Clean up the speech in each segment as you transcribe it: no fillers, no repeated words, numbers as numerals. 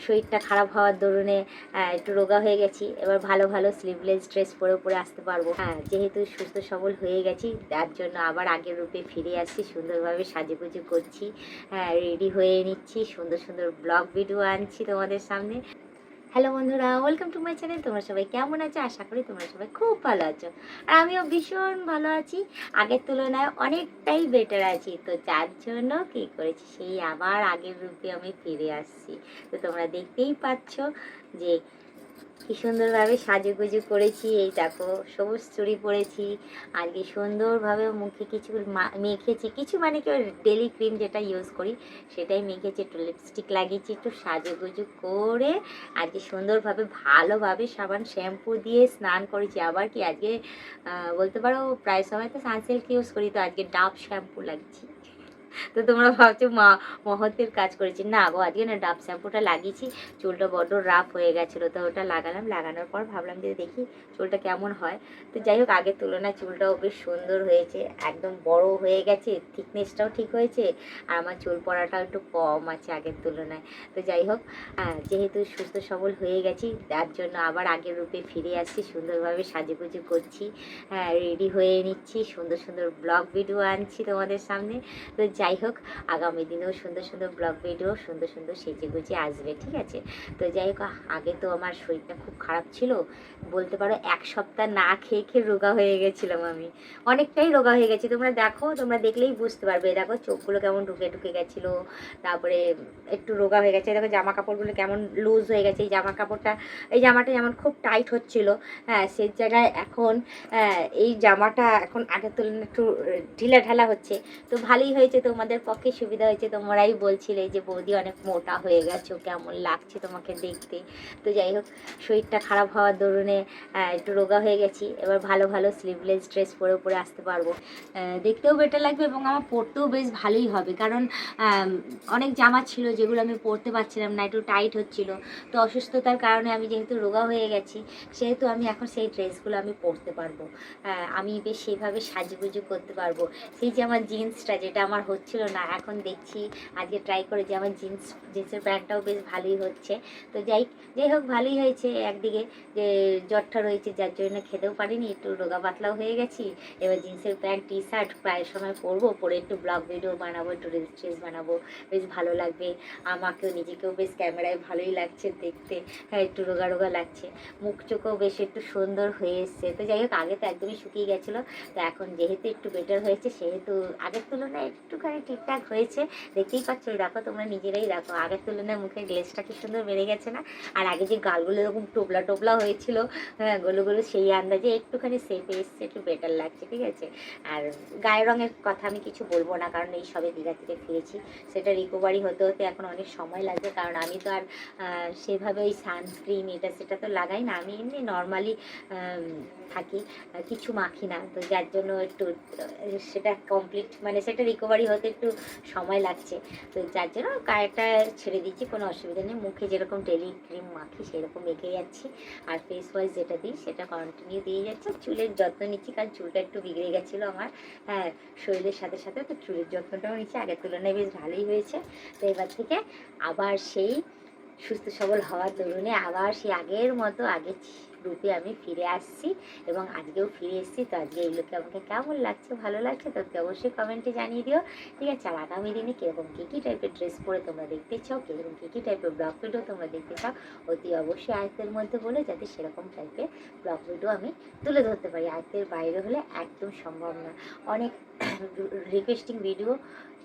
শরীরটা খারাপ হওয়ার দরুনে একটু রোগা হয়ে গেছি। এবার ভালো ভালো স্লিভলেস ড্রেস পরে পরে আসতে পারবো। হ্যাঁ, যেহেতু সুস্থ সবল হয়ে গেছি তার জন্য আবার আগের রূপে ফিরে আসছি, সুন্দরভাবে সাজুগুজু করছি, হ্যাঁ রেডি হয়ে নিচ্ছি, সুন্দর সুন্দর ব্লগ ভিডিও আনছি তোমাদের সামনে। হ্যালো বন্ধুরা, ওয়েলকাম টু মাই চ্যানেল। তোমরা সবাই কেমন আছো? আশা করি তোমরা সবাই খুব ভালো আছো, আর আমিও ভীষণ ভালো আছি। আগের তুলনায় অনেকটাই বেটার আছি। তো যার জন্য কী করেছি, সেই আবার আগের রূপে আমি ফিরে আসছি। তো তোমরা দেখতেই পাচ্ছ যে কি সুন্দরভাবে সাজুগুজু করেছি। এই দেখো, সবুজ চুড়ি পরেছি, আজকে সুন্দরভাবে মুখে কিছু মেখেছি, কিছু মানে কি ডেলি ক্রিম যেটা ইউজ করি সেটাই মেখেছি, একটু লিপস্টিক লাগিয়েছি, একটু সাজুগুজু করে আজকে সুন্দরভাবে ভালোভাবে সাবান শ্যাম্পু দিয়ে স্নান করেছি। আবার কি আজকে বলতে পারো প্রায় সময় তো সানসিল্ক ইউজ করি, তো আজকে ডাব শ্যাম্পু লাগছি। তো তোমরা ভাবছো মহতের কাজ করেছি, না গো, আজকে না ডাব শ্যাম্পুটা লাগিয়েছি। চুলটা বড্ড রাফ হয়ে গেছিলো, তো ওটা লাগালাম। লাগানোর পর ভাবলাম যে দেখি চুলটা কেমন হয়। তো যাই হোক, আগের তুলনায় চুলটাও বেশ সুন্দর হয়েছে, একদম বড় হয়ে গেছে, থিকনেসটাও ঠিক হয়েছে, আর আমার চুল পড়াটাও একটু কম আছে আগের তুলনায়। তো যাই হোক, যেহেতু সুস্থ সবল হয়ে গেছি তার জন্য আবার আগের রূপে ফিরে আসছি, সুন্দরভাবে সাজুগুজু করছি, হ্যাঁ রেডি হয়ে নিচ্ছি, সুন্দর সুন্দর ব্লগ ভিডিও আনছি তোমাদের সামনে। তো যাই হোক, আগামী দিনেও সুন্দর সুন্দর ব্লগ ভিডিও সুন্দর সুন্দর সেজে গুজে আসবে, ঠিক আছে? তো যাই হোক, আগে তো আমার শরীরটা খুব খারাপ ছিল, বলতে পারো এক সপ্তাহ না খেয়ে খেয়ে রোগা হয়ে গেছিলাম আমি, অনেকটাই রোগা হয়ে গেছি। তোমরা দেখো, তোমরা দেখলেই বুঝতে পারবে। দেখো চোখগুলো কেমন ঢুকে ঢুকে গেছিলো, তারপরে একটু রোগা হয়ে গেছে। দেখো জামা কাপড়গুলো কেমন লুজ হয়ে গেছে। এই জামা কাপড়টা, এই জামাটা যেমন খুব টাইট হচ্ছিল, হ্যাঁ সেই জায়গায় এখন এই জামাটা এখন আগের তুলনায় একটু ঢিলা ঢালা হচ্ছে। তো ভালোই হয়েছে, তোমাদের পক্ষে সুবিধা হয়েছে। তোমরাই বলছিলে যে বৌদি অনেক মোটা হয়ে গেছো, কেমন লাগছে তোমাকে দেখতে। তো যাই হোক, শরীরটা খারাপ হওয়ার দরুনে একটু রোগা হয়ে গেছি। এবার ভালো ভালো স্লিভলেস ড্রেস পরে পরে আসতে পারবো, দেখতেও বেটার লাগবে এবং আমার পরতেও বেশ ভালোই হবে। কারণ অনেক জামা ছিল যেগুলো আমি পরতে পারছিলাম না, একটু টাইট হচ্ছিল। তো অসুস্থতার কারণে আমি যেহেতু রোগা হয়ে গেছি, সেহেতু আমি এখন সেই ড্রেসগুলো আমি পরতে পারবো, আমি বেশ সেইভাবে সাজুগুজু করতে পারবো। সেই যে আমার জিন্সটা যেটা আমার হচ্ছিল না, এখন দেখছি আজকে ট্রাই করে যে আমার জিন্সের প্যান্টটাও বেশ ভালোই হচ্ছে। তো যাই হোক, ভালোই হয়েছে। একদিকে যে জ্বরটা রয়েছে যার জন্য খেতেও পারিনি, একটু রোগা পাতলাও হয়ে গেছি। এবার জিন্সের প্যান্ট টি শার্ট প্রায় সময় পরবো, পরে একটু ব্লগ ভিডিও বানাবো, একটু রিলস টিলস বানাবো, বেশ ভালো লাগবে। আমাকেও নিজেকেও বেশ ক্যামেরায় ভালোই লাগছে দেখতে, হ্যাঁ একটু রোগা রোগা লাগছে, মুখ চোখও বেশ একটু সুন্দর হয়ে এসছে। তো যাই হোক, আগে তো একদমই শুকিয়ে গেছিলো, তো এখন যেহেতু একটু বেটার হয়েছে সেহেতু আগের তুলনায় একটুখানি ঠিকঠাক হয়েছে। দেখতেই পাচ্ছ, দেখো তোমরা নিজেরাই দেখো, আগের তুলনায় মুখের গ্লেজটা কি সুন্দর বেড়ে গেছে না? আর আগে যে গালগুলো এরকম টোপলা টোপলা হয়েছিল, হ্যাঁ গোলো গোলো, সেই আন্দাজে একটুখানি সেপে এসছে, একটু বেটার লাগছে, ঠিক আছে? আর গায়ের রঙের কথা আমি কিছু বলবো না, কারণ এই সবে দীঘা থেকে ফিরেছি, সেটা রিকভারি হতে হতে এখন অনেক সময় লাগবে। কারণ আমি তো আর সেভাবে ওই সানস্ক্রিন এটা সেটা তো লাগাই না, আমি এমনি নর্মালি থাকি, কিছু মাখি না। তো যার জন্য একটু সেটা কমপ্লিট মানে সেটা রিকভারি হতে একটু সময় লাগছে। তো যার জন্য গায়েটা ছেড়ে দিচ্ছি, কোনো অসুবিধা নেই। মুখে যেরকম ডেলি ক্রিম মাখি সেরকম মেখে যাচ্ছি, আর ফেস ওয়াশ যেটা দিই সেটা কন্টিনিউ দিয়ে যাচ্ছে। চুলের যত্ন নিচ্ছি, কারণ চুলটা একটু বিগড়ে গেছিলো আমার, হ্যাঁ শরীরের সাথে সাথে, তো চুলের যত্নটাও নিচ্ছি। আগের তুলনায় বেশ ভালোই হয়েছে। তো এবার থেকে আবার সেই সুস্থ সবল হওয়ার দরুনে আবার সেই আগের মতো আগের রূপে আমি ফিরে আসছি, এবং আজকেও ফিরে এসেছি। তো আজকে এগুলোকে আমাকে কেমন লাগছে, ভালো লাগছে তো অবশ্যই কমেন্টে জানিয়ে দিও, ঠিক আছে? আর আগামী দিনে কীরকম কী কী টাইপের ড্রেস পরে তোমরা দেখতে চাও, কীরকম কী কী টাইপের ব্লগ ভিডিও তোমরা দেখতে চাও, অতি অবশ্যই আয়ত্তের মধ্যে বলে, যাতে সেরকম টাইপের ব্লগ ভিডিও আমি তুলে ধরতে পারি। আয়ত্তের বাইরে হলে একদম সম্ভব না। অনেক রিকোয়েস্টিং ভিডিও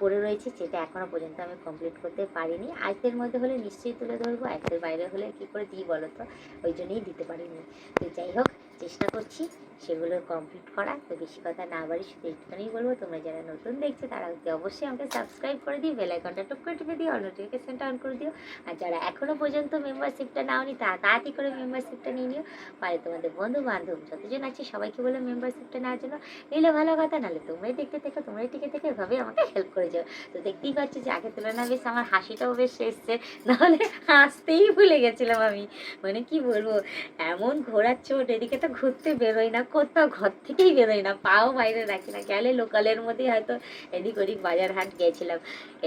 পড়ে রয়েছে, যেটা এখনও পর্যন্ত আমি কমপ্লিট করতে পারিনি। আয়ত্তের মধ্যে হলে নিশ্চয়ই তুলে ধরবো, আয়ত্তের বাইরে হলে কী করে দিই বলো তো, ওই জন্যই দিতে পারিনি। তো যাই হোক, চেষ্টা করছি সেগুলো কমপ্লিট করা। তো বেশি কথা না বাড়ি, শুধু একটুখানি বলবো, তোমরা যারা নতুন দেখছো তারা অবশ্যই আমাকে সাবস্ক্রাইব করে দিও, বেল আইকনটা টুক করে টিপে দিও, নোটিফিকেশনটা অন করে দিও। আর যারা এখনও পর্যন্ত মেম্বারশিপটা নাওনি তাড়াতাড়ি করে মেম্বারশিপটা নিয়ে নিও। পারে তোমাদের বন্ধু বান্ধব যতজন আছে সবাইকে বলে মেম্বারশিপটা নেওয়ার জন্য। নিলে ভালো কথা, নাহলে তোমরাই দেখতে থেকো, তোমরাই টিকে থেকে এভাবেই আমাকে হেল্প করে যাও। তো দেখতেই পাচ্ছ যে আগের তুলনায় বেশ আমার হাসিটাও বেশ এসছে, নাহলে হাসতেই ভুলে গেছিলাম আমি। মানে কি বলবো, এমন ঘোরার চোট, এদিকে তো ঘুরতে বেরোই না, কোথাও ঘর থেকেই বেরোই না, পাও বাইরে রাখি না, গেলে লোকালের মধ্যেই হয়তো এদিক ওদিক বাজার হাট গেছিলাম।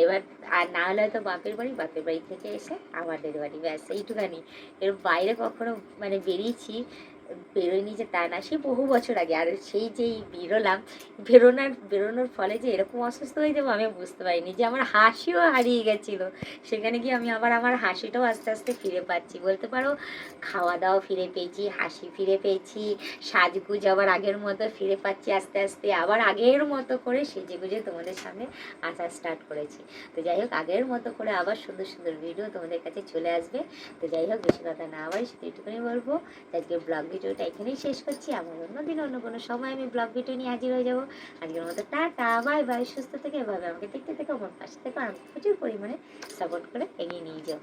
এবার আর না হলে হয়তো বাপের বাড়ি, বাপের বাড়ি থেকে এসে আমাদের বাড়ি, ব্যাস এইটুখানি। এর বাইরে কখনো মানে বেরিয়েছি বেরোয়নি যে তা না, সে বহু বছর আগে। আর সেই যেই বেরোলাম, বেরোনোর ফলে যে এরকম অসুস্থ হয়ে যাবো আমি বুঝতে পারিনি, যে আমার হাসিও হারিয়ে গেছিলো। সেখানে গিয়ে আমি আবার আমার হাসিটাও আস্তে আস্তে ফিরে পাচ্ছি বলতে পারো। খাওয়া দাওয়া ফিরে পেয়েছি, হাসি ফিরে পেয়েছি, সাজগুজ আবার আগের মতো ফিরে পাচ্ছি আস্তে আস্তে, আবার আগের মতো করে সেজে গুজে তোমাদের সামনে আসা স্টার্ট করেছি। তো যাই হোক, আগের মতো করে আবার সুন্দর সুন্দর ভিডিও তোমাদের কাছে চলে আসবে। তো যাই হোক, বেশি কথা না আবার শুধু এটুকুনি বলবো, আজকের ব্লগ ভিডিওটা এখানেই শেষ করছি। আবার অন্যদিন অন্য কোনো সময় আমি ব্লগ ভিডিও নিয়ে হাজির হয়ে যাবো। আজকের মতো টাটা, বাই বাই, সুস্থ থেকে এভাবে আমাকে দেখতে থেকে আমার পাশে থেকে আমাকে প্রচুর পরিমাণে সাপোর্ট করে এগিয়ে নিয়ে যাও।